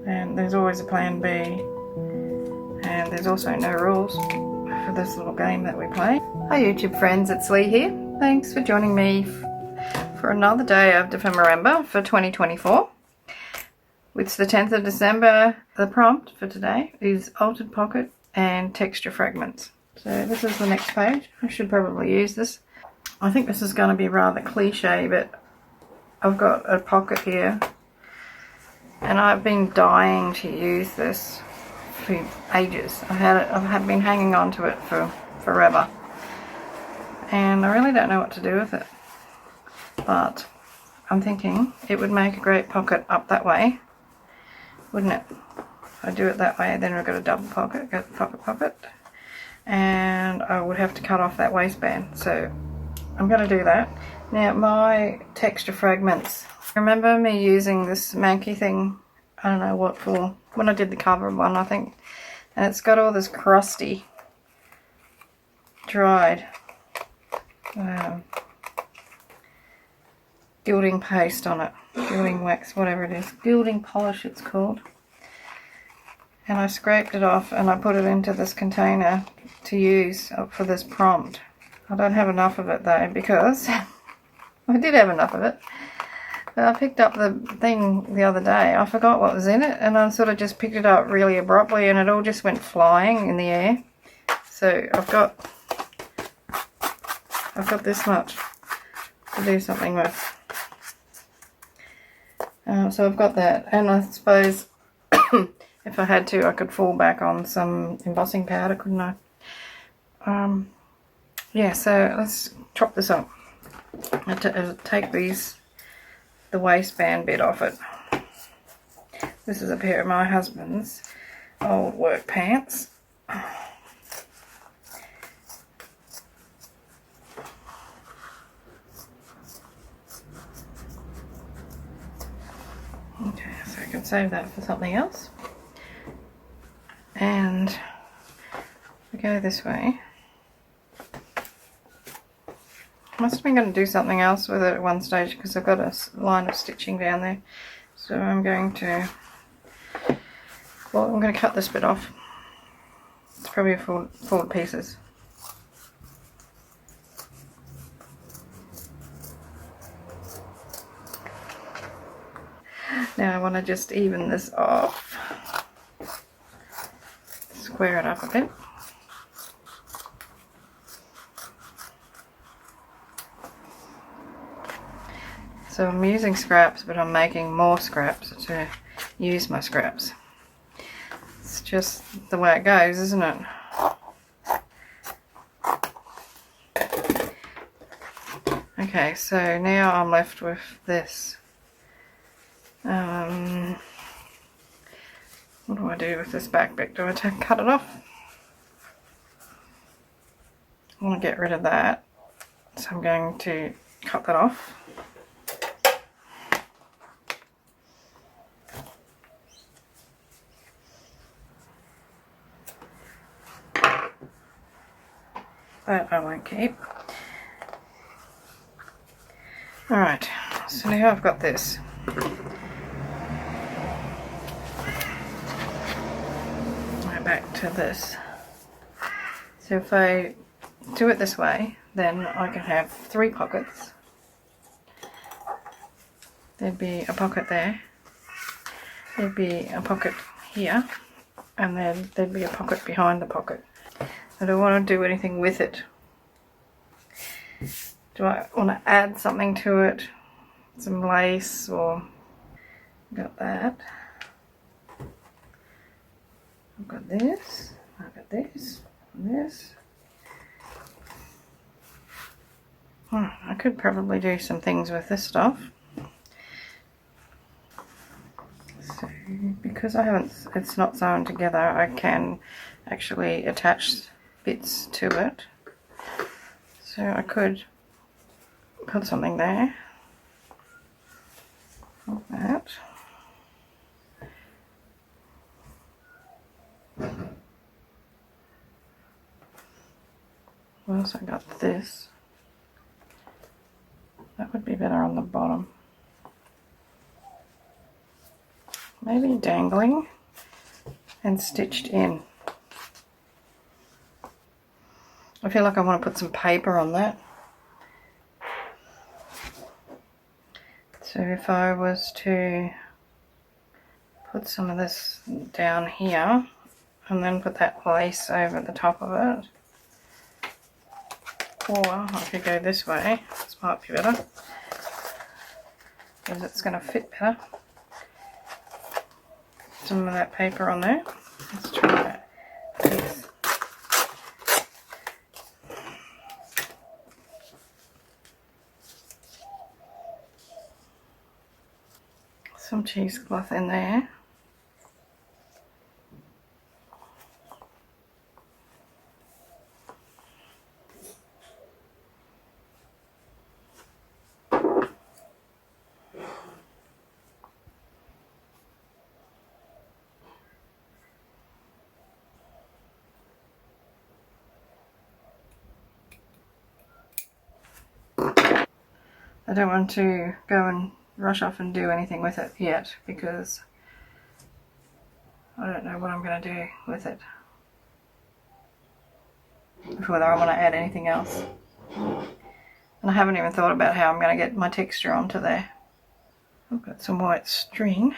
and there's always a plan B, and there's also no rules for this little game that we play. Hi YouTube friends, it's Lee here. Thanks for joining me for another day of DEPHEMEREMBER for 2024. It's the 10th of December. The prompt for today is altered pocket and texture fragments. So this is the next page. I should probably use this. I think this is going to be rather cliche, but I've got a pocket here and I've been dying to use this for ages. I've been hanging on to it for forever, and I really don't know what to do with it, but I'm thinking it would make a great pocket up that way, wouldn't it? If I do it that way, then we've got a double pocket, got the pocket, and I would have to cut off that waistband, so I'm going to do that. Now my texture fragments, remember me using this manky thing, I don't know what for, when I did the cover one I think, and it's got all this crusty dried gilding paste on it, gilding wax, whatever it is, gilding polish it's called. And I scraped it off and I put it into this container to use for this prompt. I don't have enough of it though, because I did have enough of it, but I picked up the thing the other day. I forgot what was in it, and I sort of just picked it up really abruptly and it all just went flying in the air. So I've got this much to do something with. So I've got that, and I suppose if I had to, I could fall back on some embossing powder, couldn't I? Yeah, so let's chop this up. I take the waistband bit off it. This is a pair of my husband's old work pants. Okay, so I can save that for something else. And we go this way. Must have been going to do something else with it at one stage because I've got a line of stitching down there. So I'm going to cut this bit off. It's probably four pieces. Now I want to just even this off. Square it up a bit. So I'm using scraps, but I'm making more scraps to use my scraps. It's just the way it goes, isn't it? Okay, so now I'm left with this. What do I do with this back bit? Do I cut it off? I want to get rid of that, so I'm going to cut that off. That I won't keep. Alright, so now I've got this. Back to this. So if I do it this way, then I can have 3 pockets. There'd be a pocket there, there'd be a pocket here, and then there'd be a pocket behind the pocket. I don't want to do anything with it. Do I want to add something to it? Some lace, or got that. I've got this, I've got this, and this. I could probably do some things with this stuff. So, because it's not sewn together, I can actually attach bits to it. So I could put something there, like that. I've also got this. That would be better on the bottom. maybe dangling and stitched in. I feel like I want to put some paper on that. So if I was to put some of this down here and then put that lace over the top of it, or I could go this way, this might be better because it's going to fit better. Some of that paper on there. Let's try this. Some cheesecloth in there. I don't want to go and rush off and do anything with it yet because I don't know what I'm going to do with it. Whether I want to add anything else. And I haven't even thought about how I'm going to get my texture onto there. I've got some white string.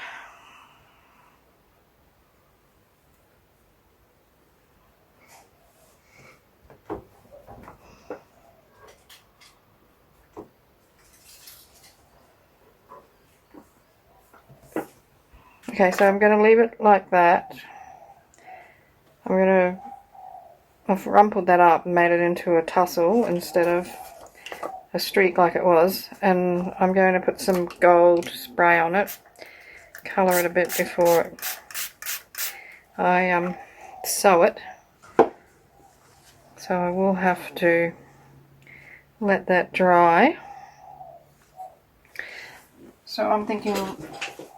Okay, so I'm going to leave it like that. I've rumpled that up and made it into a tussle instead of a streak like it was, and I'm going to put some gold spray on it, colour it a bit before I sew it. So I will have to let that dry. So I'm thinking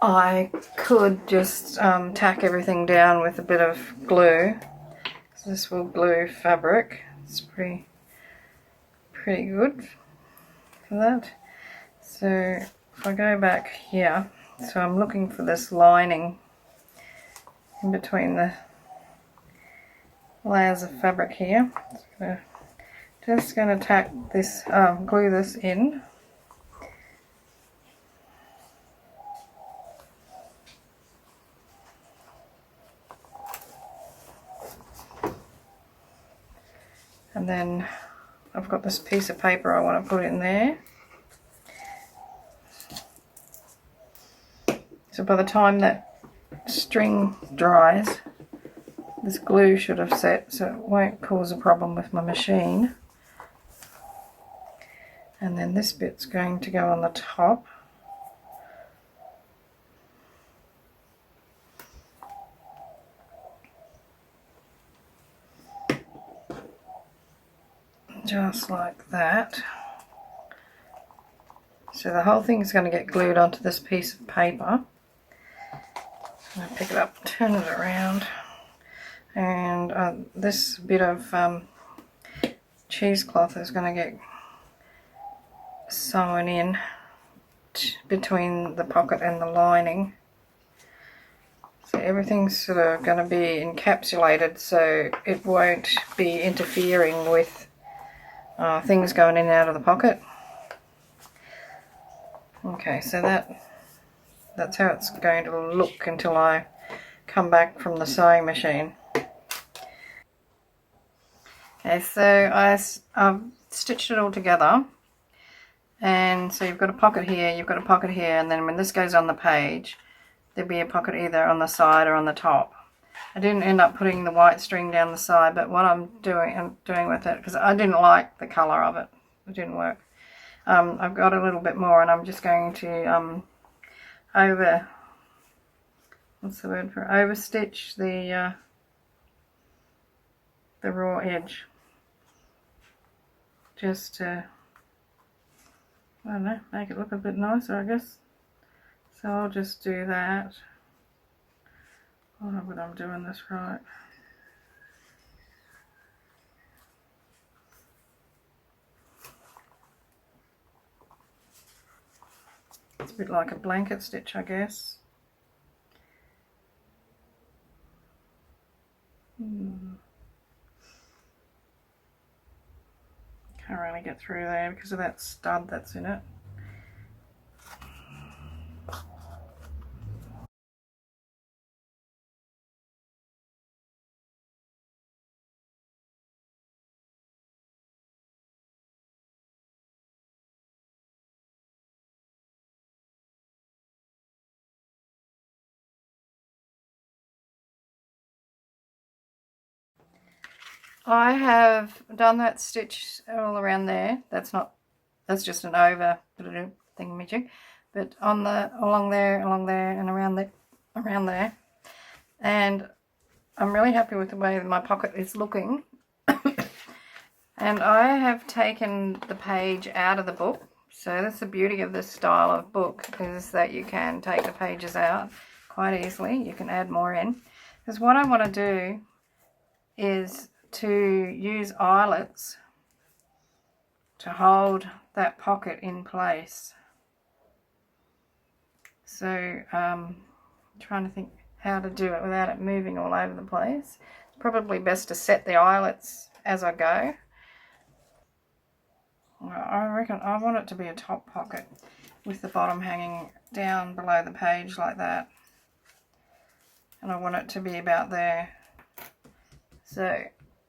I could just tack everything down with a bit of glue. This will glue fabric. It's pretty good for that. So if I go back here, so I'm looking for this lining in between the layers of fabric here. Just going to tack this, glue this in. And then I've got this piece of paper I want to put in there. So by the time that string dries, this glue should have set, so it won't cause a problem with my machine. And then this bit's going to go on the top. Just like that. So the whole thing is going to get glued onto this piece of paper. I'm going to pick it up, turn it around, and this bit of cheesecloth is going to get sewn in between the pocket and the lining. So everything's sort of going to be encapsulated so it won't be interfering with things going in and out of the pocket. Okay, so that's how it's going to look until I come back from the sewing machine. Okay, so I've stitched it all together, and so you've got a pocket here, you've got a pocket here, and then when this goes on the page, there'll be a pocket either on the side or on the top. I didn't end up putting the white string down the side, but what I'm doing with it, because I didn't like the colour of it, it didn't work. I've got a little bit more, and I'm just going to overstitch the raw edge, just to, I don't know, make it look a bit nicer, I guess. So I'll just do that. I hope that I'm doing this right. It's a bit like a blanket stitch, I guess. Can't really get through there because of that stud that's in it. I have done that stitch all around there. That's just an over thingamajig, but on the along there, and around there, and I'm really happy with the way my pocket is looking. And I have taken the page out of the book. So that's the beauty of this style of book, is that you can take the pages out quite easily. You can add more in, because what I want to do is to use eyelets to hold that pocket in place. So trying to think how to do it without it moving all over the place. It's probably best to set the eyelets as I go. I reckon I want it to be a top pocket with the bottom hanging down below the page like that, and I want it to be about there. So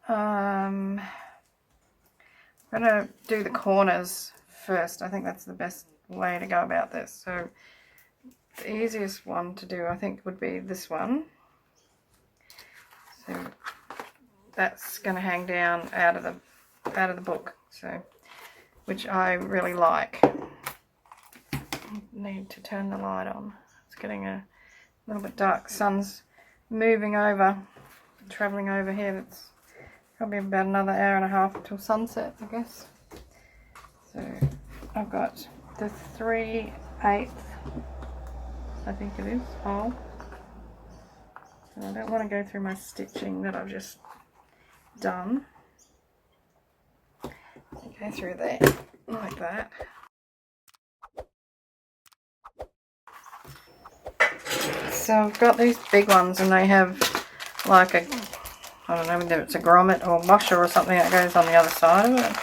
I'm going to do the corners first. I think that's the best way to go about this. So the easiest one to do, I think, would be this one. So that's going to hang down out of the book, so which I really like. I need to turn the light on. It's getting a little bit dark. Sun's moving over, travelling over here. It's probably about another hour and a half until sunset, I guess. So I've got the 3/8, I think it is, hole. And I don't want to go through my stitching that I've just done. Go through there like that. So I've got these big ones, and they have like a, I don't know whether it's a grommet or washer or something that goes on the other side of it.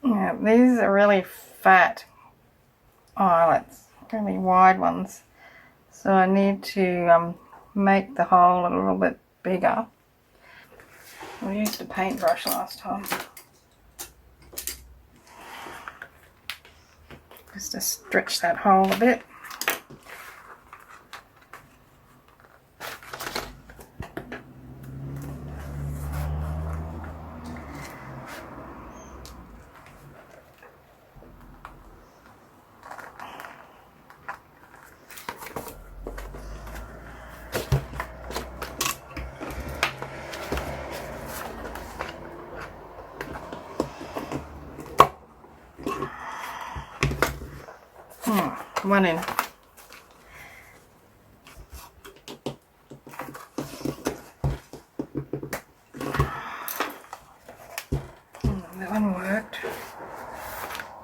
Yeah, these are really fat eyelets, really wide ones. So I need to make the hole a little bit bigger. We used a paintbrush last time, just to stretch that hole a bit. One in. That one worked.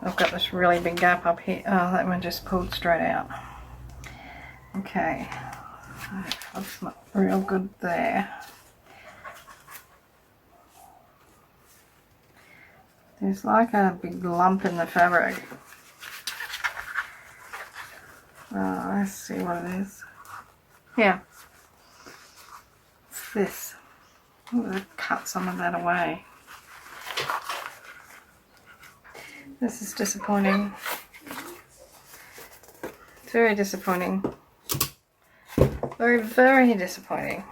I've got this really big gap up here. Oh, that one just pulled straight out. Okay, that's not real good there. There's like a big lump in the fabric. Let's see what it is. Yeah, it's this. I'm going to cut some of that away. This is disappointing. It's very disappointing. Very, very disappointing.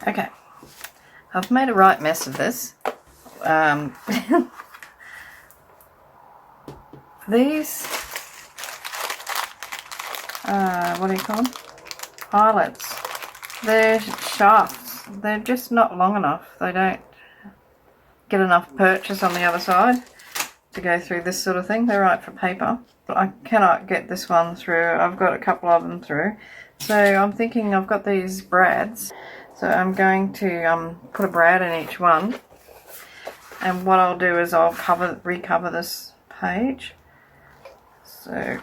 Okay, I've made a right mess of this. These, what do you call them? Eyelets. They're shafts. They're just not long enough. They get enough purchase on the other side to go through this sort of thing. They're right for paper. But I cannot get this one through. I've got a couple of them through. So I'm thinking I've got these brads. So I'm going to put a brad in each one. And what I'll do is I'll recover this page. So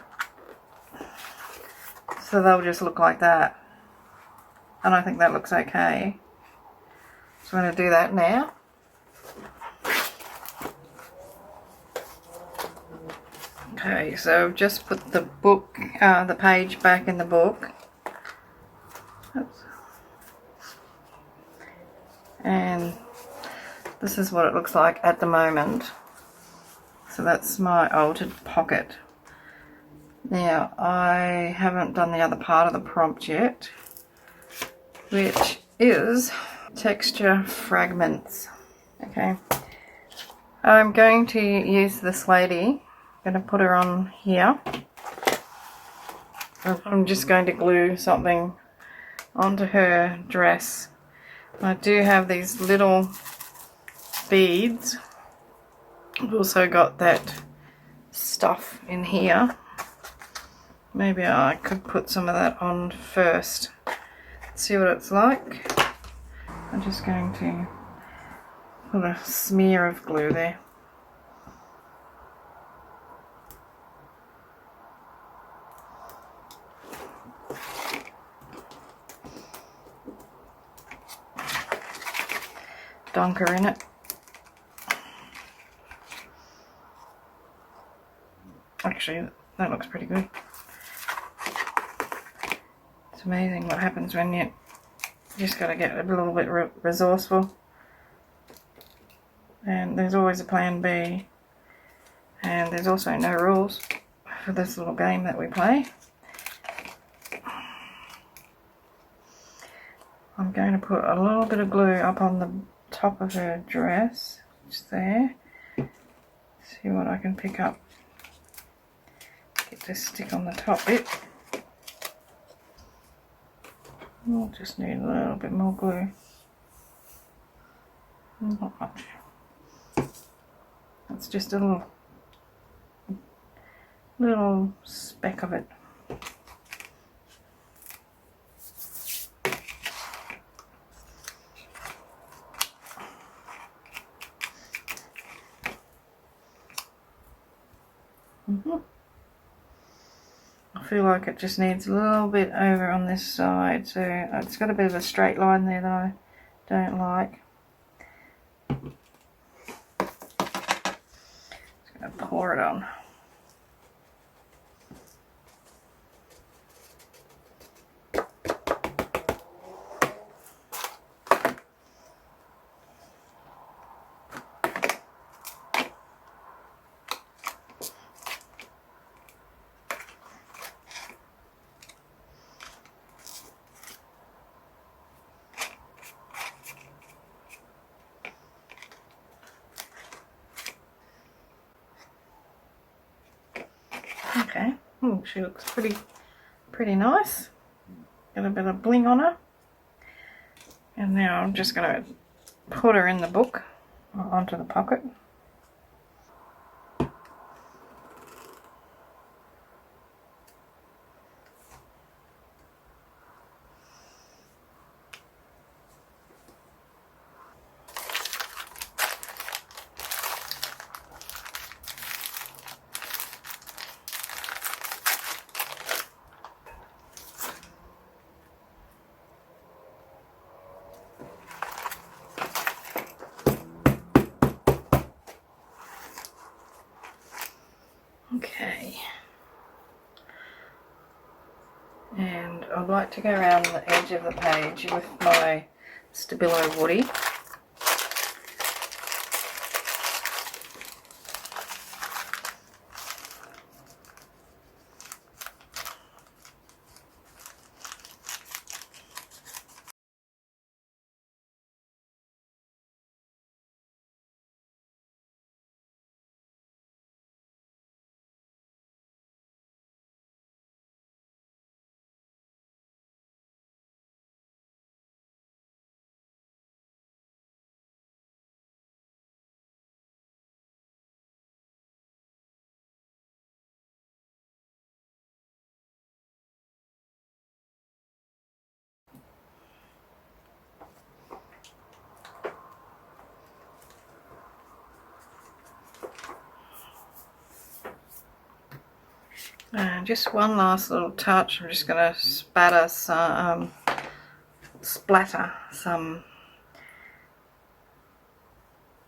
they'll just look like that. And I think that looks okay. So I'm going to do that now. Okay, so I've just put the book, the page back in the book. Oops. And this is what it looks like at the moment. So that's my altered pocket. Now, I haven't done the other part of the prompt yet, which is texture fragments. Okay, I'm going to use this lady. I'm going to put her on here. I'm just going to glue something onto her dress. I do have these little beads. I've also got that stuff in here. Maybe I could put some of that on first. See what it's like. I'm just going to put a smear of glue there. Dunk her in it. Actually, that looks pretty good. It's amazing what happens when you just got to get a little bit resourceful. And there's always a plan B. And there's also no rules for this little game that we play. I'm going to put a little bit of glue up on the top of her dress, just there. See what I can pick up. Get this stick on the top bit. We'll just need a little bit more glue. Not much. That's just a little speck of it. I feel like it just needs a little bit over on this side, so it's got a bit of a straight line there that I don't like. Just going to pour it on. Okay, she looks pretty nice. Got a bit of bling on her. And now I'm just going to put her in the book, onto the pocket. Okay, and I'd like to go around the edge of the page with my Stabilo Woody. And just one last little touch. I'm just going to splatter some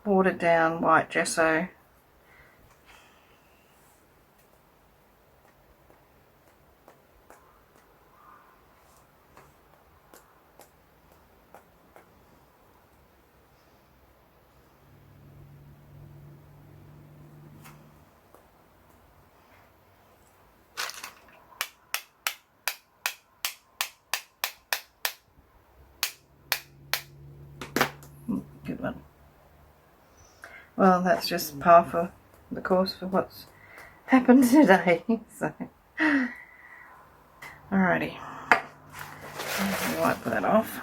watered down white gesso. Good one. Well, that's just par for the course for what's happened today. So, alrighty, let me wipe that off.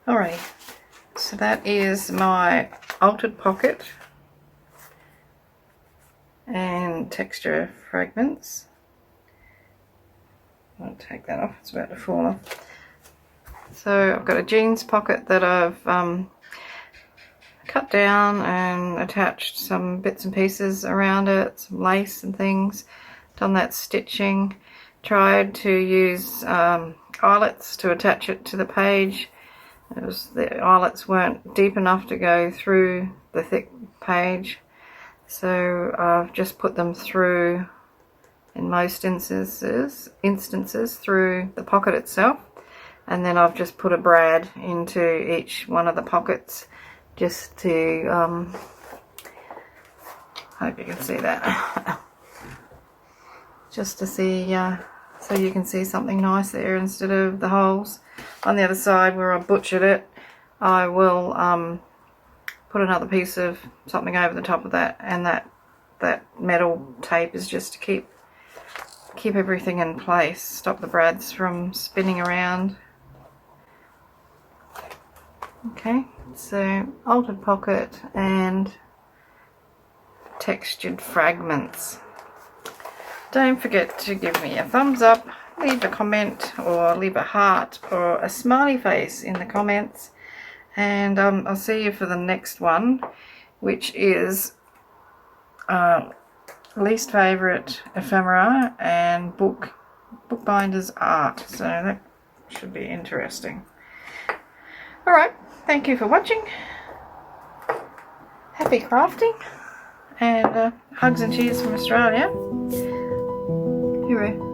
Alrighty, so that is my altered pocket and texture fragments. I'll take that off, it's about to fall off. So I've got a jeans pocket that I've cut down and attached some bits and pieces around it, some lace and things, done that stitching, tried to use eyelets to attach it to the page. The eyelets weren't deep enough to go through the thick page, so I've just put them through, in most instances through the pocket itself, and then I've just put a brad into each one of the pockets just to hope you can see that. Just to see, so you can see something nice there instead of the holes. On the other side where I butchered it, I will put another piece of something over the top of that, and that metal tape is just to keep everything in place, stop the brads from spinning around. Okay, so altered pocket and textured fragments. Don't forget to give me a thumbs up, leave a comment or leave a heart or a smiley face in the comments, and I'll see you for the next one, which is least favourite ephemera and bookbinders art, so that should be interesting. Alright, thank you for watching, happy crafting, and hugs and cheers from Australia. Hooray.